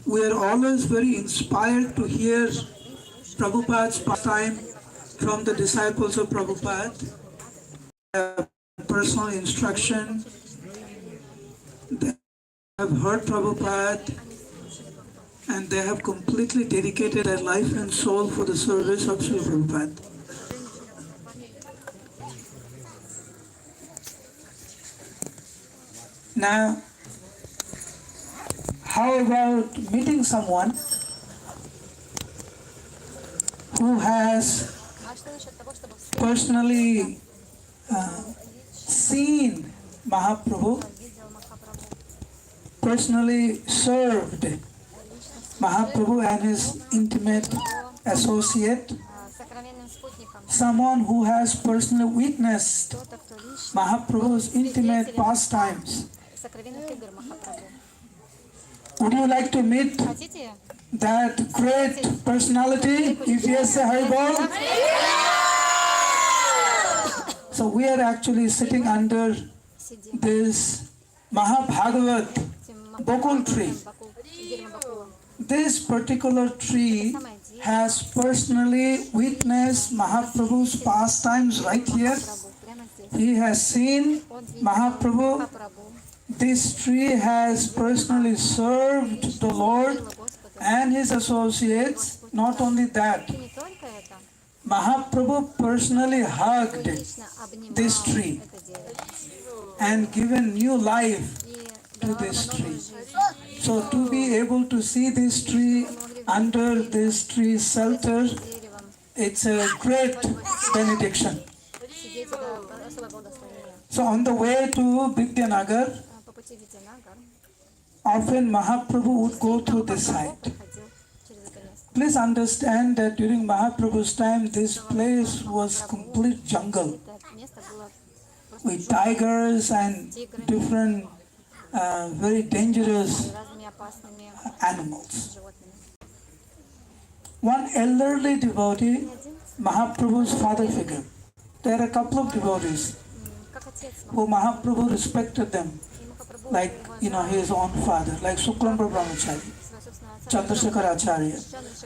we are always very inspired to hear Prabhupada's pastime from the disciples of Prabhupada, personal instruction. They have heard Prabhupada and they have completely dedicated their life and soul for the service of Srila Prabhupada. Now, how about meeting someone who has personally seen Mahaprabhu, personally served Mahaprabhu and his intimate associate, someone who has personally witnessed Mahaprabhu's intimate pastimes? Would you like to meet that great personality? If yes, say Haribol. So we are actually sitting under this Mahabhagavat Bakul tree. This particular tree has personally witnessed Mahaprabhu's pastimes right here. He has seen Mahaprabhu. This tree has personally served the Lord and his associates. Not only that, Mahaprabhu personally hugged this tree and given new life to this tree. So to be able to see this tree under this tree's shelter, it's a great benediction. So on the way to Vidyanagar, often Mahaprabhu would go through this site. Please understand that during Mahaprabhu's time, this place was complete jungle with tigers and different very dangerous animals. One elderly devotee, Mahaprabhu's father figure. There are a couple of devotees who Mahaprabhu respected them, like his own father, like Suklam Brahmachari, Chandrasekhar Acharya.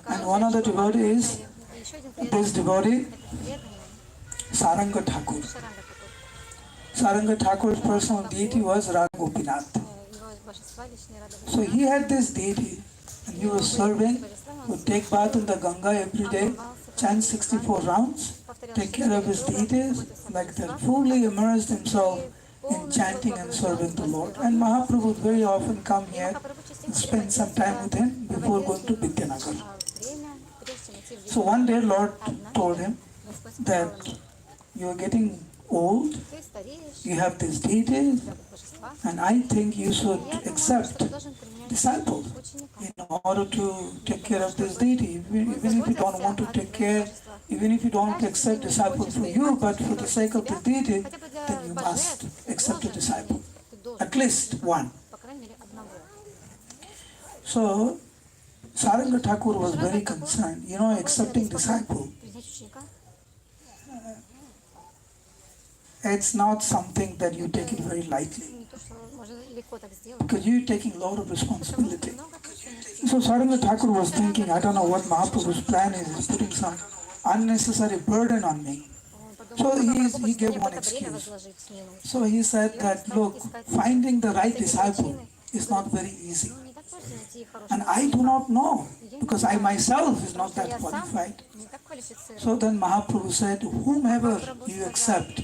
And one of the devotees is this devotee, Saranga Thakur. Saranga Thakur's personal deity was Radha Gopinath. So he had this deity and he was serving, would take bath in the Ganga every day, chant 64 rounds, take care of his deities, like that, fully immersed himself in chanting and serving the Lord. And Mahaprabhu would very often come here and spend some time with him before going to Vidyanagar. So one day Lord told him that you are getting old, you have these deities, and I think you should accept disciples in order to take care of this deity. Even if you don't want to take care, even if you don't accept disciples for you, but for the sake of the deity, then you must accept a disciple, at least one. So Saranga Thakur was very concerned, accepting disciple. It's not something that you take it very lightly, because you're taking a lot of responsibility. So Saranga Thakur was thinking, I don't know what Mahaprabhu's plan is, he's putting some unnecessary burden on me. So he gave one excuse. So he said that, look, finding the right disciple is not very easy. And I do not know, because I myself is not that qualified. So then Mahaprabhu said, whomever you accept,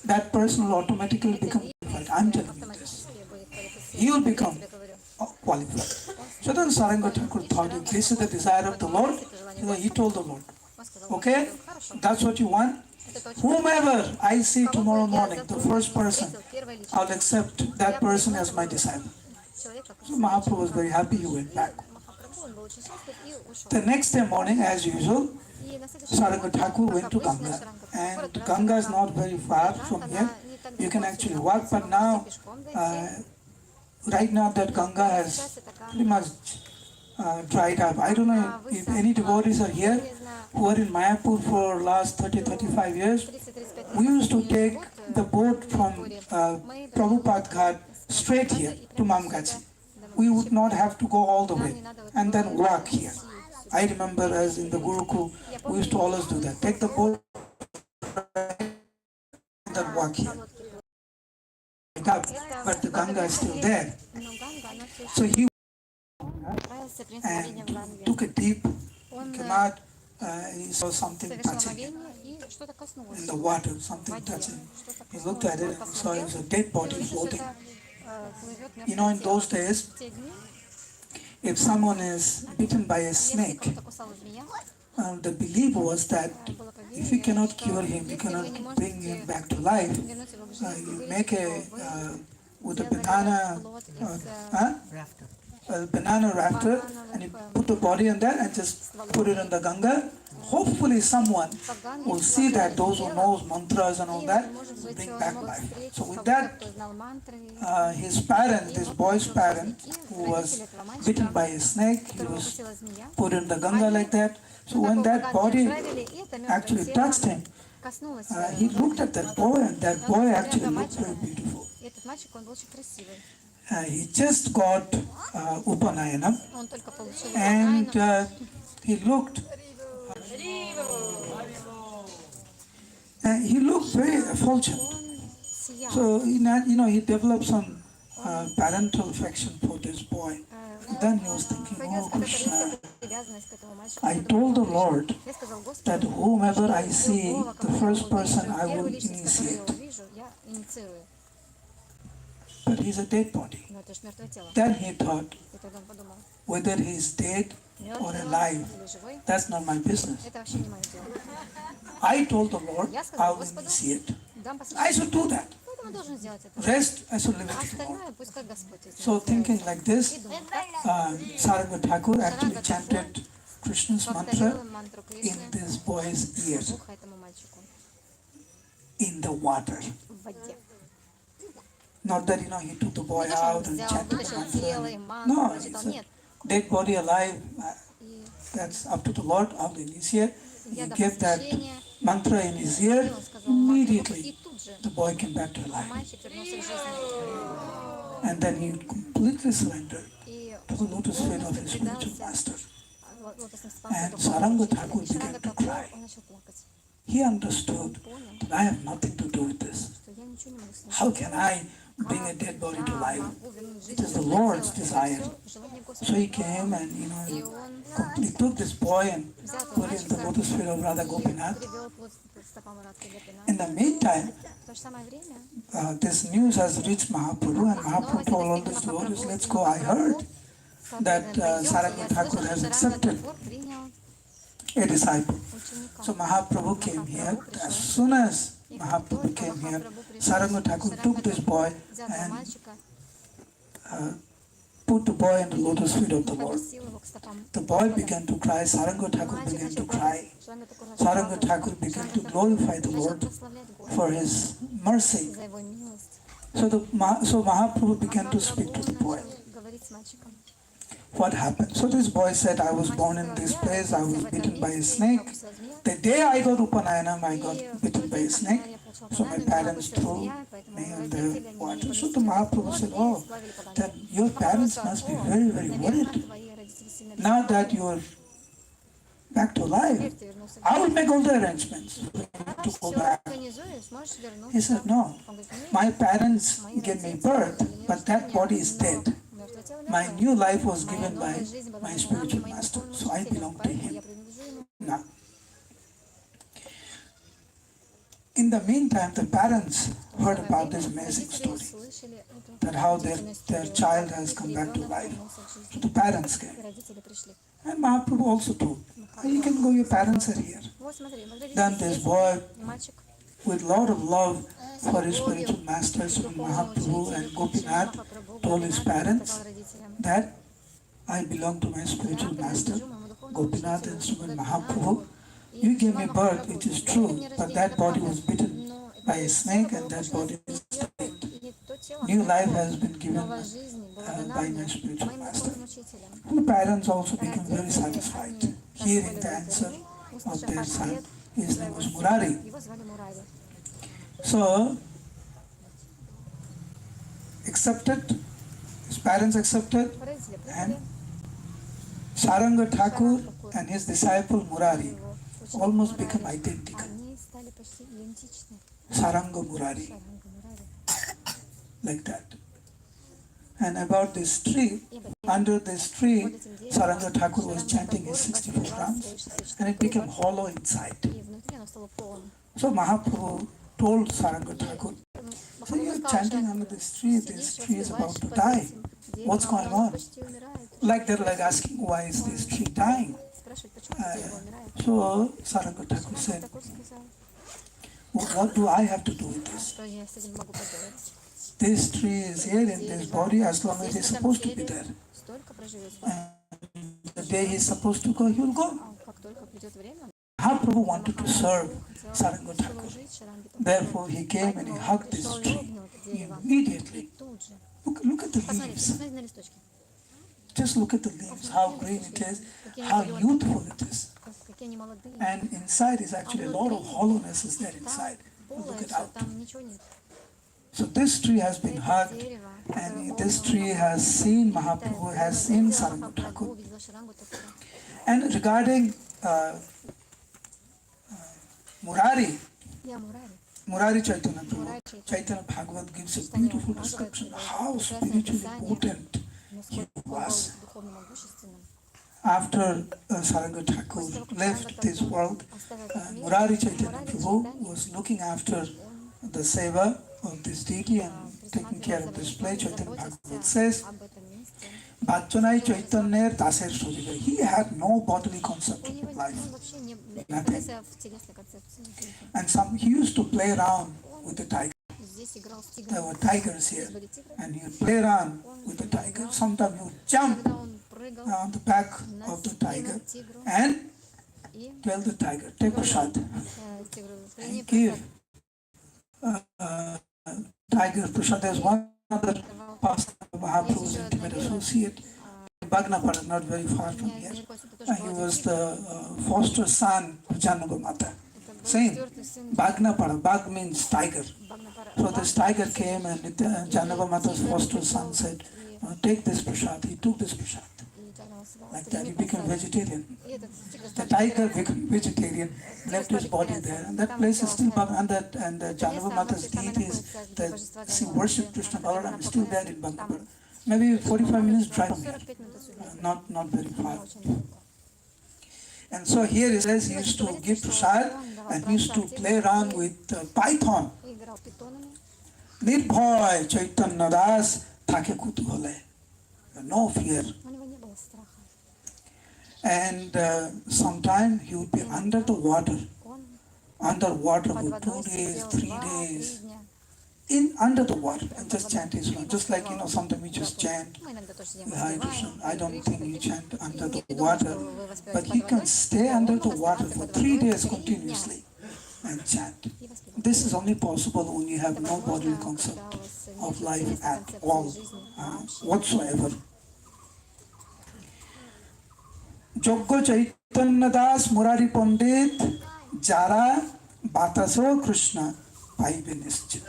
that person will automatically become qualified. I'm telling you this. He will become qualified. So then Saranga Thakur thought, if this is the desire of the Lord, he told the Lord, okay, that's what you want. Whomever I see tomorrow morning, the first person, I'll accept that person as my disciple. So Mahaprabhu was very happy, he went back. The next day morning, as usual, Saranga Thakur went to Ganga. And Ganga is not very far from here. You can actually walk, but now, right now that Ganga has pretty much dried up. I don't know if any devotees are here who are in Mayapur for last 30-35 years. We used to take the boat from Prabhupada Ghat straight here to Mamgachhi. we would not have to go all the way and then walk here. I remember as in the Gurukul, we used to always do that. Take the boat and then walk here. But the Ganga is still there. So he and took a deep, came out, he saw something touching him in the water, something touching. He looked at it and saw it was a dead body floating. You know, in those days, if someone is bitten by a snake, the belief was that if you cannot cure him, you cannot bring him back to life, you make with a banana rafter, and you put the body on that and just put it in the Ganga. Hopefully someone will see that, those who knows mantras and all that, will bring back life. So with that, his parent, this boy's parent, who was bitten by a snake, he was put in the Ganga like that. So when that body actually touched him, he looked at that boy, and that boy actually looked very beautiful. He just got Upanayana, and he looked very effulgent. So he developed some parental affection for this boy. And then he was thinking, oh Krishna, I told the Lord that whomever I see, the first person I will initiate. But he's a dead body. Then he thought, whether he's dead or alive, that's not my business. I told the Lord, I will initiate. I should do that. Rest, I should leave it to God. So thinking like this, Saranga Thakur actually chanted Krishna's mantra in this boy's ear, in the water. Not that, he took the boy out and chanted the mantra. No, it's a dead body alive. That's up to the Lord, I will initiate. He gave that mantra in his ear. Immediately, the boy came back to life. And then he completely surrendered to the lotus feet of his spiritual master. And Saranga Thakur began to cry. He understood that I have nothing to do with this. How can I bring a dead body to life? It is the Lord's desire. So he came and he took this boy and put it in the lotus feet of Radha Gopinath. In the meantime, this news has reached Mahaprabhu, and Mahaprabhu told all the devotees, let's go. I heard that Saranga Thakur has accepted a disciple. So Mahaprabhu came here. As soon as Mahaprabhu came here, Saranga Thakur took this boy and put the boy in the lotus feet of the Lord. The boy began to cry, Saranga Thakur began to cry. Saranga Thakur began to glorify the Lord for his mercy. So Mahaprabhu began to speak to the boy. What happened? So this boy said, I was born in this place, I was bitten by a snake. The day I got Upanayana, I got bitten by a snake. So my parents threw me in the water. So the Mahaprabhu said, oh, then your parents must be very, very worried. Now that you are back to life, I will make all the arrangements to go back. He said, no, my parents gave me birth, but that body is dead. My new life was given by my spiritual master, so I belong to him. Now, in the meantime, the parents heard about this amazing story, that how their child has come back to life. So the parents came. And Mahaprabhu also told, you can go, your parents are here. Then this boy, with a lot of love for his spiritual masters, Mahaprabhu and Gopinath, told his parents that I belong to my spiritual master, Gopinath and Srimad Mahaprabhu. You gave me birth, which is true, but that body was bitten by a snake and that body is dead. New life has been given by my spiritual master. And the parents also became very satisfied, hearing the answer of their son. His name was Murari. So, accepted His parents accepted, and Saranga Thakur and his disciple Murari almost become identical. Saranga Murari, like that. And about this tree, under this tree, Saranga Thakur was chanting his 64 rounds, and it became hollow inside. So Mahaprabhu told Saranga Thakur, so you're chanting under this tree is about to die. What's going on? Like they're like asking, why is this tree dying? So Saranga Thakur said, what do I have to do with this? This tree is here in this body as long as it's supposed to be there. And the day he's supposed to go, he will go. Mahaprabhu wanted to serve Saranga Thakur. Therefore, he came and he hugged this tree immediately. Look at the leaves. Just look at the leaves, how green it is, how youthful it is. And inside is actually a lot of hollowness is there inside. Look it out. So this tree has been hugged, and this tree has seen Mahaprabhu, has seen Saranga Thakur. And regarding Murari Chaitanya Prabhu, Chaitanya Bhagavat gives a beautiful description how spiritually potent he was. After Saranga Thakur left this world, Murari Chaitanya Prabhu was looking after the seva of this deity and taking care of this place. Chaitanya Bhagavat says, Bhachanai Chaitanyer Daser Shodhika. He had no bodily concept of life. Nothing. And he used to play around with the tiger. There were tigers here. And he would play around with the tiger. Sometimes he would jump on the back of the tiger and tell the tiger, take a shot. And give tiger prasad. There's one other pastor, Mahaprabhu's intimate associate, Bagnapada, not very far from here. He was the foster son of Jannaga Mata. Same, Bagnapada, Bag means tiger. So this tiger came and Jannaga Mata's foster son said, take this prasad. He took this prasad. Like that, he became vegetarian. The tiger became vegetarian, left his body there, and that place is still Bhagavan, and the Janava Mata's deities that she worshipped Krishna Balaram is still there in Bangapur. Maybe 45 minutes drive from here, not very far. And so here it says he used to give prasad and he used to play around with python. Nirbhoy Chaitanya Das Thake Kutuhale. No fear. And sometimes he would be under the water for 2 days, 3 days, under the water, and just chant his name. Just like, sometimes we just chant Hare Krishna. I don't think he chant under the water, but he can stay under the water for 3 days continuously and chant. This is only possible when you have no bodily concept of life at all, whatsoever. Joggo Chaitanya Das Murari Pandit Jara Bataso Krishna Paibe Nischit.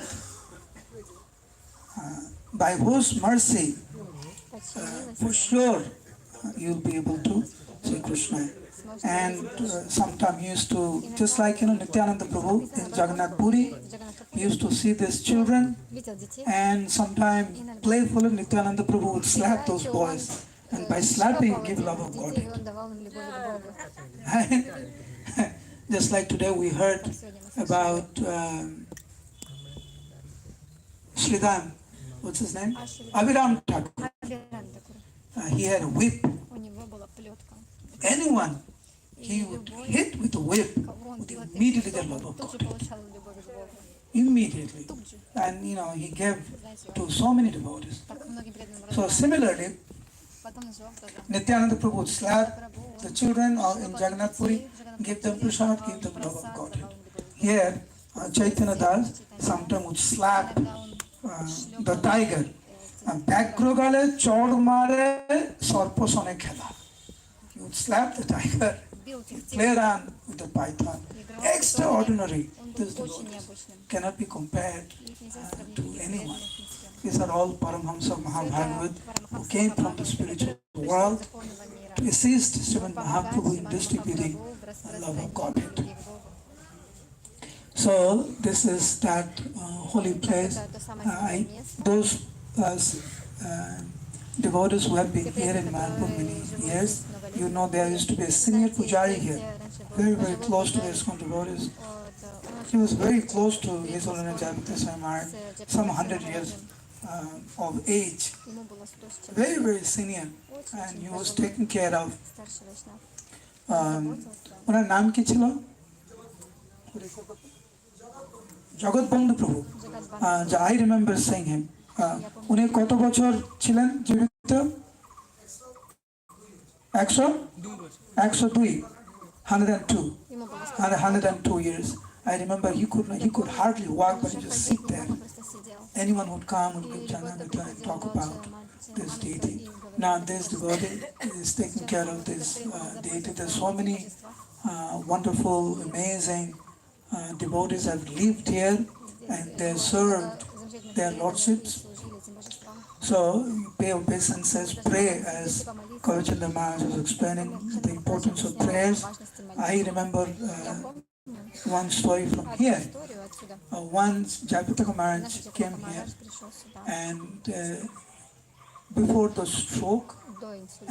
By whose mercy, for sure, you'll be able to see Krishna. And sometimes he used to, just like Nityananda Prabhu in Jagannath Puri, he used to see these children, and sometimes playfully Nityananda Prabhu would slap those boys. And by slapping, give love of God. Just like today we heard about Sridham, what's his name? Abhiram Thakur. He had a whip. Anyone he would hit with a whip would immediately get love of God. Immediately. And he gave to so many devotees. So similarly, Nityananda Prabhu would slap the children in Jagannath Puri, give them prasad, give them love of God. Here, Chaitanya Das sometimes would slap the tiger. Bakrogale chod mare sarposone khela. He would slap the tiger, play around with the python. Extraordinary. This cannot be compared to anyone. These are all Paramhamsa Mahabhagavad who came from the spiritual world to assist Srimad Mahaprabhu in distributing the love of Godhead. So this is that holy place. Those devotees who have been here in Mayapur many years, you know there used to be a senior pujari here, very, very close to the ISKCON devotees. He was very close to His Holiness Jayapataka Swami Maharaj, some 100 years of age, very, very senior, and he was taken care of. ওনার নাম কি ছিল? জগৎবন্ধু প্রভু। I remember seeing him. উনি কত বছর ছিলেন জীবিত? 102 years. I remember he could hardly walk, but he just sit there. Anyone would come and give Janamita and talk about this deity. Now this devotee is taking care of this deity. There's so many wonderful, amazing devotees have lived here and they served their lordships. So pay obeisances, pray, as Kavachandra Maharaj was explaining the importance of prayers. I remember one story from here. Once Jayapataka Maharaj came here and before the stroke,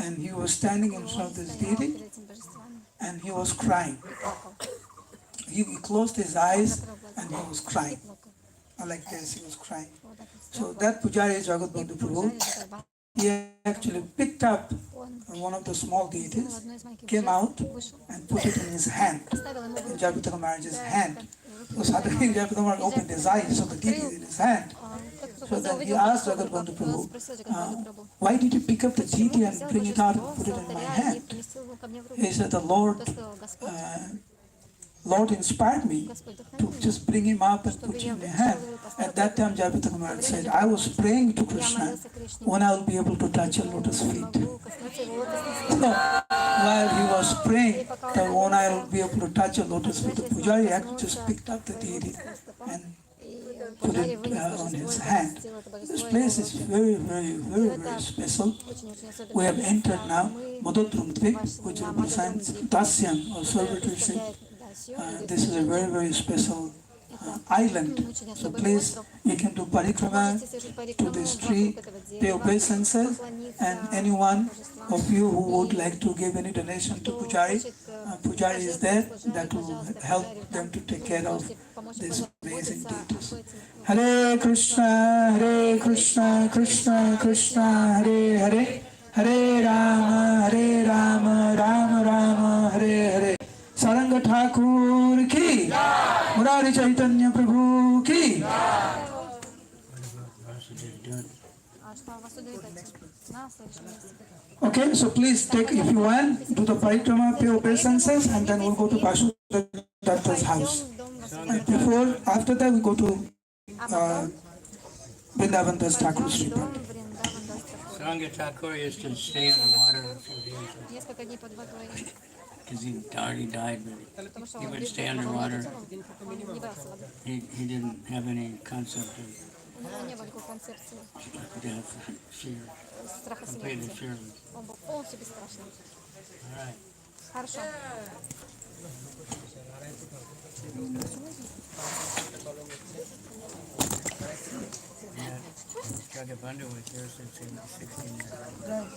and he was standing in front of this deity and he was crying. He closed his eyes and he was crying. Like this, he was crying. So that pujari Jagatbandhu Prabhu, he actually picked up one of the small deities, came out and put it in his hand, in Jayapataka Maharaj's hand. So suddenly Jayapataka Maharaj opened his eyes, so the deity is in his hand. So then he asked Jagatbandhu Prabhu, why did you pick up the deity and bring it out and put it in my hand? He said, the Lord inspired me to just bring him up and put him in my hand. At that time, Jayapataka Maharaj said, I was praying to Krishna when I will be able to touch your lotus feet. So, while he was praying that when I will be able to touch your lotus feet, the pujari actually just picked up the deity and put it on his hand. This place is very, very, very, very special. We have entered now Madhudrumdvip, which represents Dasyam or servitorship. This is a very, very special island. So please, you can do parikrama to this tree, pay obeisances, and anyone of you who would like to give any donation to Pujari, Pujari is there, that will help them to take care of these amazing deities. Hare Krishna, Krishna Krishna, Hare Hare, Hare Rama, Rama Rama, Hare Hare. Saranga Thakur ki, Murari Chaitanya Prabhu ki. Okay, so please take, if you want, do the parikrama, pay obeisances, and then we'll go to Vasudev's house. And after that, we go to Vrindavan Das Thakur's report. Saranga Thakur used to stay underwater a few days. Because he already died, but he would stay underwater. He didn't have any concept of death, fear, completely fearless. All right. Yeah, Jagabandhu was here since he was 16 years old.